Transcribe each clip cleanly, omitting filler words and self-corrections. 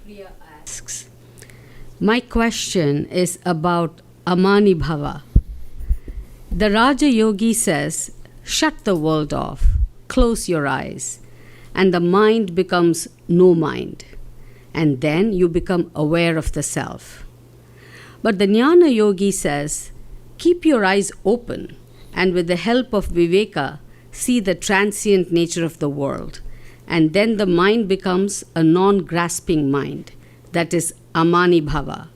Priya asks, my question is about Amani Bhava. The Raja Yogi says, shut the world off, close your eyes, and the mind becomes no mind. And then you become aware of the self. But the Jnana Yogi says, keep your eyes open, and with the help of Viveka, see the transient nature of the world. And then the mind becomes a non-grasping mind, that is Amani Bhava.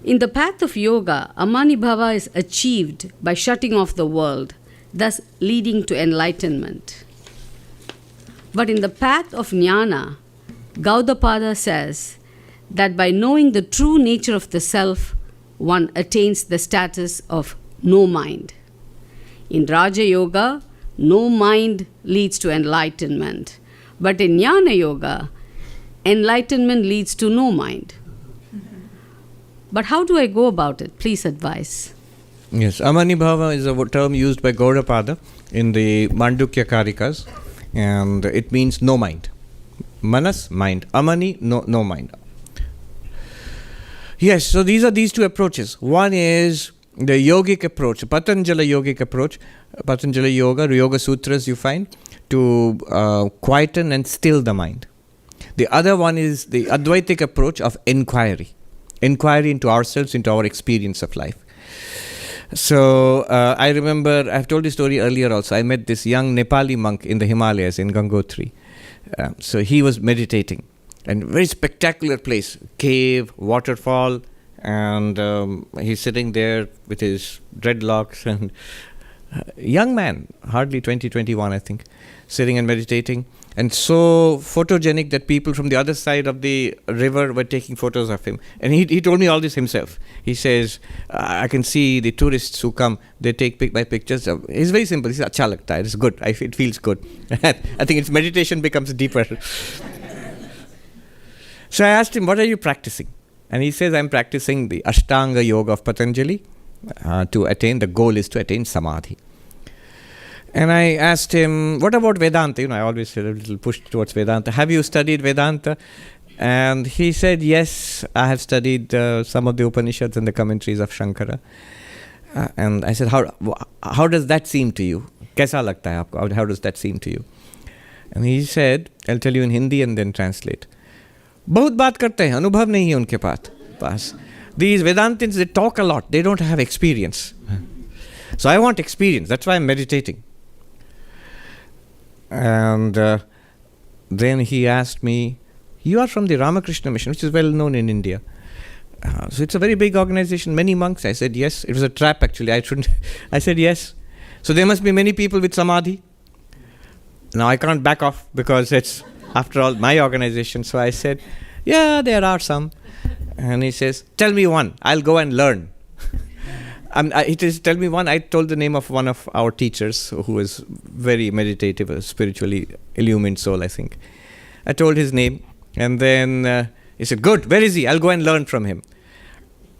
In the path of yoga, Amani Bhava is achieved by shutting off the world, thus leading to enlightenment. But in the path of jnana, Gaudapada says that by knowing the true nature of the self, one attains the status of no mind. In Raja Yoga, no mind leads to enlightenment. But in Jnana Yoga, enlightenment leads to no mind. But how do I go about it? Please advise. Yes, Amani Bhava is a term used by Gaudapada in the Mandukya Karikas, and it means no mind. Manas, mind. Amani, no mind. Yes, so these two approaches. One is the yogic approach, Patanjali yogic approach, Patanjali Yoga Sutras you find, to quieten and still the mind. The other one is the Advaitic approach of inquiry into ourselves, into our experience of life. So I remember, I've told this story earlier also, I met this young Nepali monk in the Himalayas in Gangotri. So he was meditating, and very spectacular place, cave, waterfall, and he's sitting there with his dreadlocks, and young man, hardly 20, 21 I think, sitting and meditating, and so photogenic that people from the other side of the river were taking photos of him. And he told me all this himself. He says, I can see the tourists who come, they take my pictures. It's very simple. He says, acha lagta hai, it's good, it feels good. I think its meditation becomes deeper. So I asked him, what are you practicing? And he says, I'm practicing the Ashtanga Yoga of Patanjali the goal is to attain Samadhi. And I asked him, what about Vedanta? I always had a little push towards Vedanta. Have you studied Vedanta? And he said, yes, I have studied some of the Upanishads and the commentaries of Shankara. And I said, how does that seem to you? Kaisa lagta hai aapko? How does that seem to you? And he said, I'll tell you in Hindi and then translate. बहुत बात करते हैं, अनुभव नहीं है उनके पास. These Vedantins, they talk a lot. They don't have experience. So I want experience. That's why I'm meditating. And then he asked me, you are from the Ramakrishna Mission, which is well known in India. So it's a very big organization, many monks. I said yes. It was a trap actually. I said yes. So there must be many people with Samadhi. Now I can't back off because it's, after all, my organization. So I said, yeah, there are some. And he says, tell me one. I'll go and learn. Tell me one. I told the name of one of our teachers who was very meditative, a spiritually illumined soul, I think. I told his name. And then he said, good, where is he? I'll go and learn from him.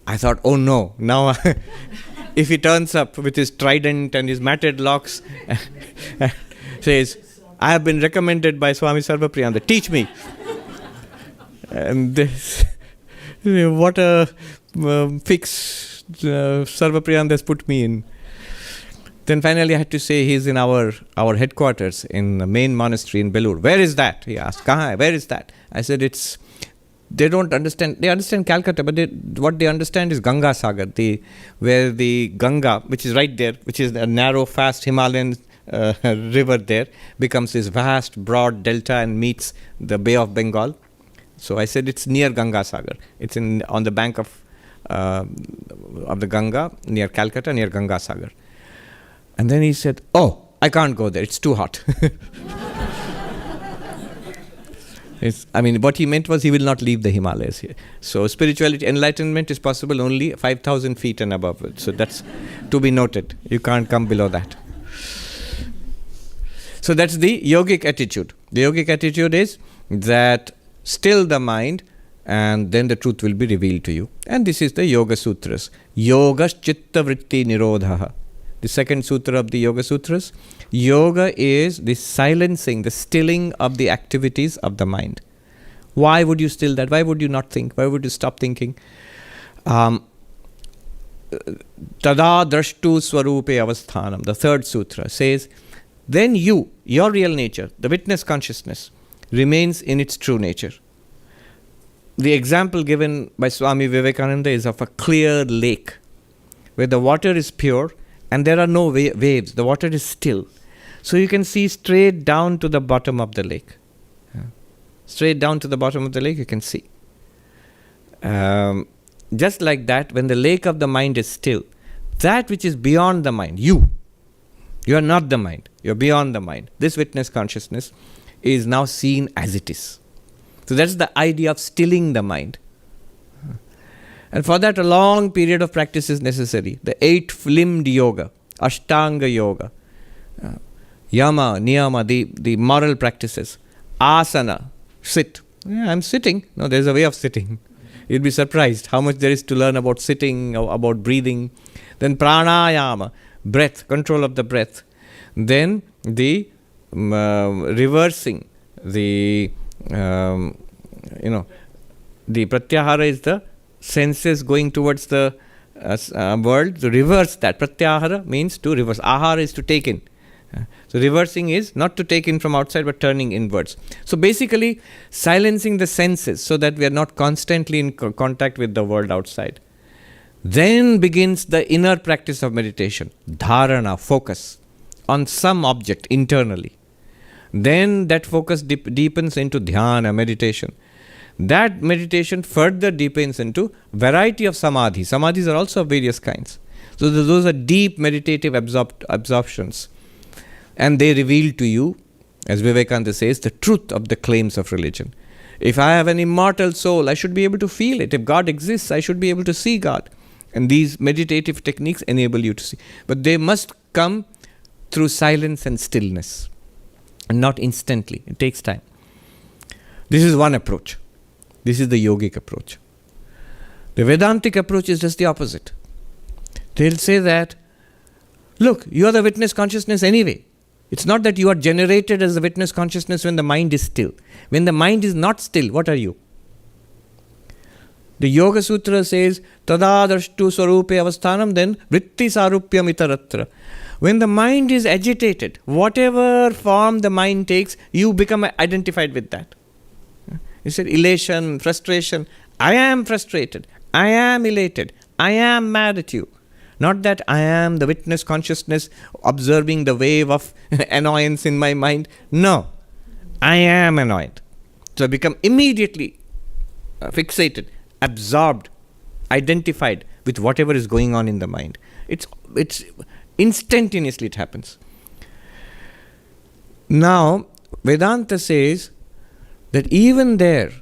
I thought, oh no, now if he turns up with his trident and his matted locks, says, I have been recommended by Swami Sarvapriyananda, teach me. And this, what a fix Sarvapriyananda has put me in. Then finally I had to say he's in our headquarters in the main monastery in Belur. Where is that? He asked, Kahan hai? Where is that? I said, they don't understand. They understand Calcutta, but what they understand is Ganga Sagar, where the Ganga, which is right there, which is a narrow, fast Himalayan river there, becomes this vast, broad delta and meets the Bay of Bengal. So I said it's near Ganga Sagar. It's on the bank of the Ganga, near Calcutta, near Ganga Sagar. And then he said, oh, I can't go there. It's too hot. What he meant was he will not leave the Himalayas here. So spirituality, enlightenment is possible only 5,000 feet and above. So that's to be noted. You can't come below that. So that's the yogic attitude. The yogic attitude is that still the mind and then the truth will be revealed to you. And this is the Yoga Sutras. Yogas Chitta Vritti Nirodhaha. The second sutra of the Yoga Sutras. Yoga is the silencing, the stilling of the activities of the mind. Why would you still that? Why would you not think? Why would you stop thinking? Tada drashtu swarupe avasthanam, the third sutra, says, then you, your real nature, the witness consciousness, remains in its true nature. The example given by Swami Vivekananda is of a clear lake where the water is pure and there are no waves. The water is still. So you can see straight down to the bottom of the lake. Straight down to the bottom of the lake you can see. Just like that, when the lake of the mind is still, that which is beyond the mind, you are not the mind, you are beyond the mind. This witness consciousness is now seen as it is. So that's the idea of stilling the mind. And for that a long period of practice is necessary. The 8-limbed yoga, Ashtanga yoga, Yama, Niyama, the moral practices, Asana, sit. Yeah, I'm sitting. No, there's a way of sitting. You'll be surprised how much there is to learn about sitting, about breathing. Then pranayama, breath, control of the breath. Then the reversing, the pratyahara is the senses going towards the world. To reverse that, pratyahara means to reverse. Ahara is to take in. So reversing is not to take in from outside but turning inwards. So basically silencing the senses so that we are not constantly in contact with the world outside. Then begins the inner practice of meditation, dharana, focus on some object internally. Then that focus deepens into dhyana, meditation. That meditation further deepens into variety of samadhi. Samadhis are also of various kinds. So those are deep meditative absorptions. And they reveal to you, as Vivekananda says, the truth of the claims of religion. If I have an immortal soul, I should be able to feel it. If God exists, I should be able to see God. And these meditative techniques enable you to see. But they must come through silence and stillness. And not instantly. It takes time. This is one approach. This is the yogic approach. The Vedantic approach is just the opposite. They'll say that, look, you are the witness consciousness anyway. It's not that you are generated as the witness consciousness when the mind is still. When the mind is not still, what are you? The Yoga Sutra says, Tada drashtu swarupe avasthanam, then vritti sarupyam itaratra. When the mind is agitated, whatever form the mind takes, you become identified with that. You said elation, frustration. I am frustrated. I am elated. I am mad at you. Not that I am the witness consciousness observing the wave of annoyance in my mind. No, I am annoyed. So I become immediately fixated, absorbed, identified with whatever is going on in the mind. It's instantaneously it happens. Now, Vedanta says that even there,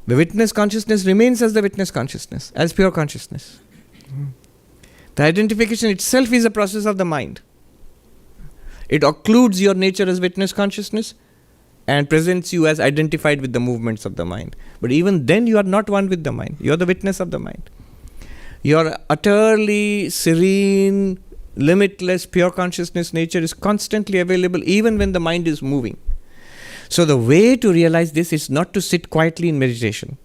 the witness consciousness remains as the witness consciousness, as pure consciousness. The identification itself is a process of the mind. It occludes your nature as witness consciousness and presents you as identified with the movements of the mind. But even then you are not one with the mind. You are the witness of the mind. Your utterly serene, limitless, pure consciousness nature is constantly available even when the mind is moving. So the way to realize this is not to sit quietly in meditation.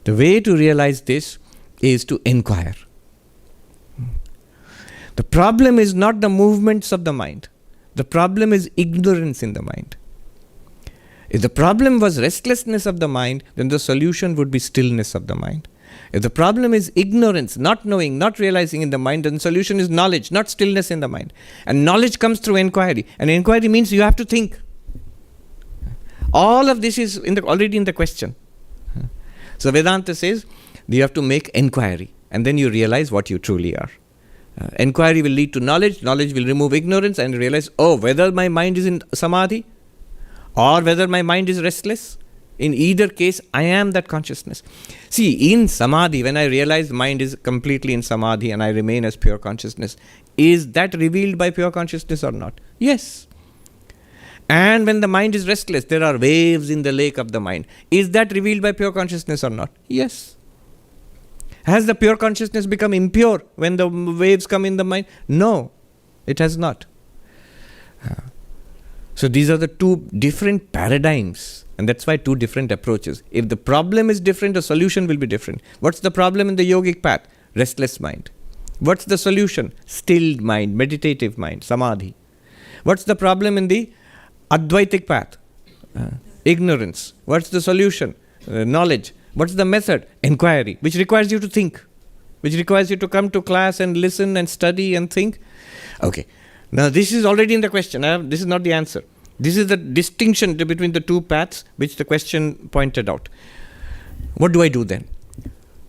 The way to realize this is to inquire. The problem is not the movements of the mind. The problem is ignorance in the mind. If the problem was restlessness of the mind, then the solution would be stillness of the mind. If the problem is ignorance, not knowing, not realizing in the mind, then the solution is knowledge, not stillness in the mind. And knowledge comes through inquiry. And inquiry means you have to think. All of this is already in the question. So Vedanta says you have to make inquiry. And then you realize what you truly are. Inquiry will lead to knowledge. Knowledge will remove ignorance and realize, whether my mind is in samadhi or whether my mind is restless, in either case, I am that consciousness. See, in samadhi, when I realize mind is completely in samadhi and I remain as pure consciousness, is that revealed by pure consciousness or not? Yes. And when the mind is restless, there are waves in the lake of the mind. Is that revealed by pure consciousness or not? Yes. Has the pure consciousness become impure when the waves come in the mind? No, it has not. So these are the two different paradigms And that's why two different approaches. If the problem is different, the solution will be different. What's the problem in the yogic path? Restless mind. What's the solution? Stilled mind, meditative mind, samadhi. What's the problem in the Advaitic path? Ignorance. What's the solution? Knowledge. What's the method? Inquiry, which requires you to think, which requires you to come to class and listen and study and think. Okay. Now this is already in the question. This is not the answer. This is the distinction between the two paths which the question pointed out. What do I do then?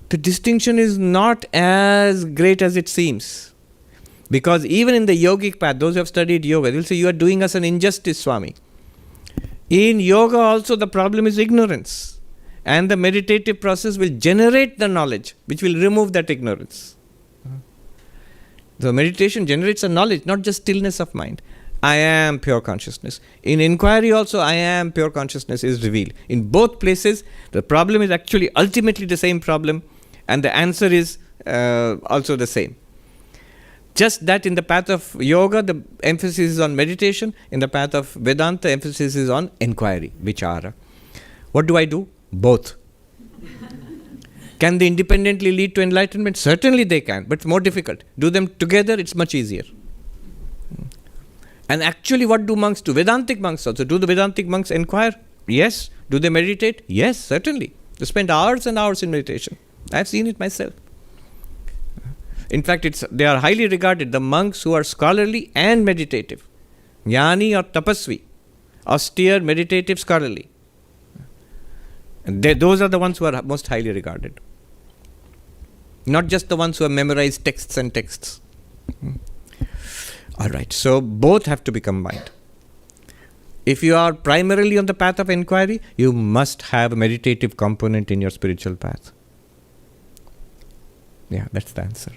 The distinction is not as great as it seems. Because even in the yogic path, those who have studied yoga, they will say, you are doing us an injustice, Swami. In yoga also the problem is ignorance. And the meditative process will generate the knowledge, which will remove that ignorance. The meditation generates a knowledge, not just stillness of mind. I am pure consciousness. In inquiry also, I am pure consciousness is revealed. In both places, the problem is actually ultimately the same problem, and the answer is also the same. Just that in the path of yoga, the emphasis is on meditation. In the path of Vedanta, emphasis is on inquiry, vichara. What do I do? Both. Can they independently lead to enlightenment? Certainly they can, but it's more difficult. Do them together, it's much easier. And actually, what do monks do? Vedantic monks also. Do the Vedantic monks inquire? Yes. Do they meditate? Yes, certainly. They spend hours and hours in meditation. I've seen it myself. In fact, they are highly regarded, the monks who are scholarly and meditative. Jnani or tapasvi, austere, meditative, scholarly. And those are the ones who are most highly regarded. Not just the ones who have memorized texts and texts. Alright, so both have to be combined. If you are primarily on the path of inquiry, you must have a meditative component in your spiritual path. Yeah, that's the answer.